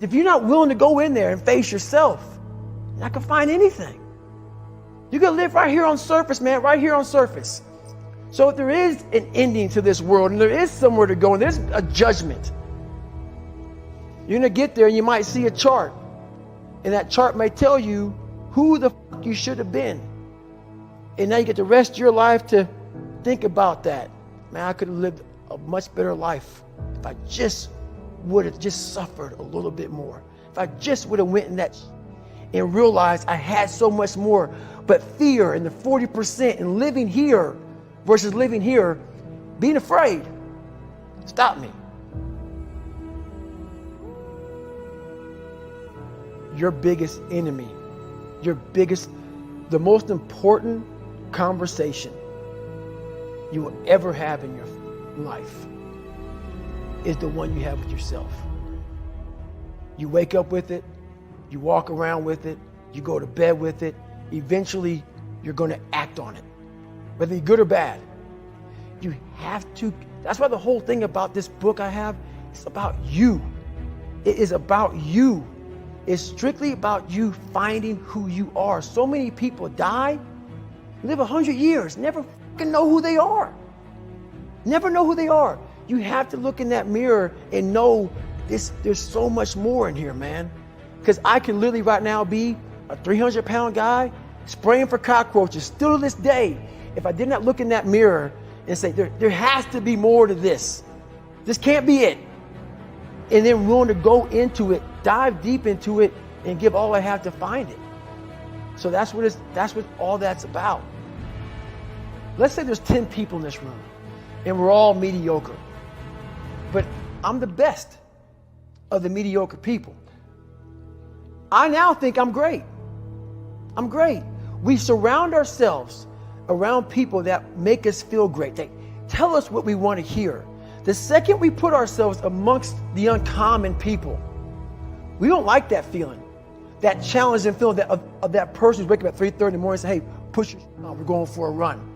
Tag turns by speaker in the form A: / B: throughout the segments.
A: If you're not willing to go in there and face yourself, you're not gonna find anything. You're gonna live right here on surface, man, right here on surface. So if there is an ending to this world and there is somewhere to go and there's a judgment, you're gonna get there and you might see a chart. And that chart may tell you who the fuck you should have been. And now you get the rest of your life to think about that. Man, I could have lived a much better life if I just would have just suffered a little bit more. If I just would have went in that and realized I had so much more. But fear and the 40% and living here versus living here, being afraid, stop me. Your biggest enemy, the most important conversation you will ever have in your life is the one you have with yourself. You wake up with it, you walk around with it, you go to bed with it. Eventually, you're going to act on it, whether you're good or bad. You have to. That's why the whole thing about this book I have, it's about you. It is about you. It's strictly about you finding who you are. So many people die, live 100 years, never fucking know who they are. Never know who they are. You have to look in that mirror and know there's so much more in here, man. Because I can literally right now be a 300-pound guy spraying for cockroaches still to this day. If I did not look in that mirror and say, there has to be more to this. This can't be it. And then willing to go into it, dive deep into it, and give all I have to find it. So that's what all that's about. Let's say there's 10 people in this room and we're all mediocre. But I'm the best of the mediocre people. I now think I'm great. I'm great. We surround ourselves around people that make us feel great. They tell us what we want to hear. The second we put ourselves amongst the uncommon people, we don't like that feeling, that challenging feeling of that person who's waking up at 3:30 in the morning and say, hey, push your shit on, we're going for a run.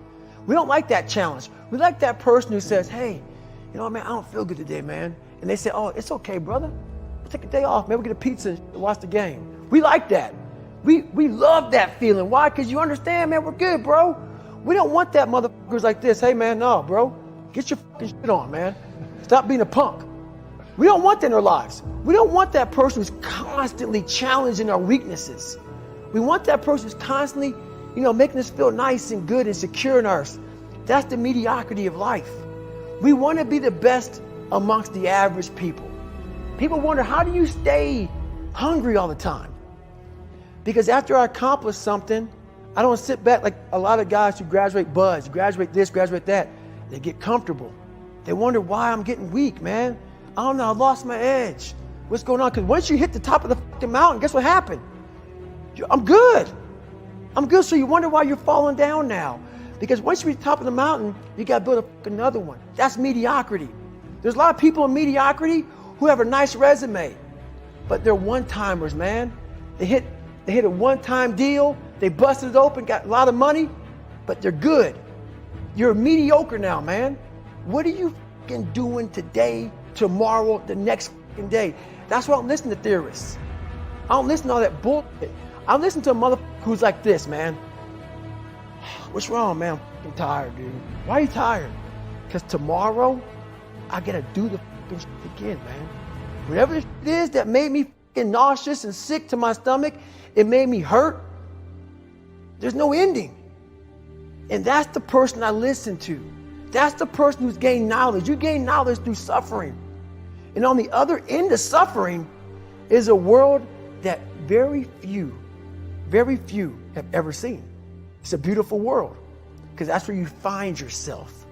A: We don't like that challenge. We like that person who says, hey, you know, man, I don't feel good today, man. And they say, oh, it's okay, brother. We'll take a day off. Maybe we'll get a pizza and watch the game. We like that. We love that feeling. Why? Because you understand, man, we're good, bro. We don't want that motherfuckers like this. Hey, man, no, bro. Get your fucking shit on, man. Stop being a punk. We don't want that in our lives. We don't want that person who's constantly challenging our weaknesses. We want that person who's constantly, making us feel nice and good and secure in ours. That's the mediocrity of life. We want to be the best amongst the average people. People wonder, how do you stay hungry all the time? Because after I accomplish something, I don't sit back like a lot of guys who graduate buds, graduate this, graduate that. They get comfortable. They wonder why I'm getting weak, man. I don't know, I lost my edge. What's going on? Because once you hit the top of the fucking mountain, guess what happened? I'm good. I'm good. So you wonder why you're falling down now. Because once you reach the top of the mountain, you got to build another one. That's mediocrity. There's a lot of people in mediocrity who have a nice resume, but they're one-timers, man. They hit a one-time deal. They busted it open, got a lot of money, but they're good. You're mediocre now, man. What are you fucking doing today, tomorrow, the next fucking day? That's why I don't listen to theorists. I don't listen to all that bullshit. I listen to a motherfucker who's like this, man. What's wrong, man? I'm fucking tired, dude. Why are you tired? Because tomorrow, I gotta do the fucking shit again, man. Whatever it is that made me fucking nauseous and sick to my stomach, it made me hurt. There's no ending. And that's the person I listen to. That's the person who's gained knowledge. You gain knowledge through suffering. And on the other end of suffering is a world that very few have ever seen. It's a beautiful world because that's where you find yourself.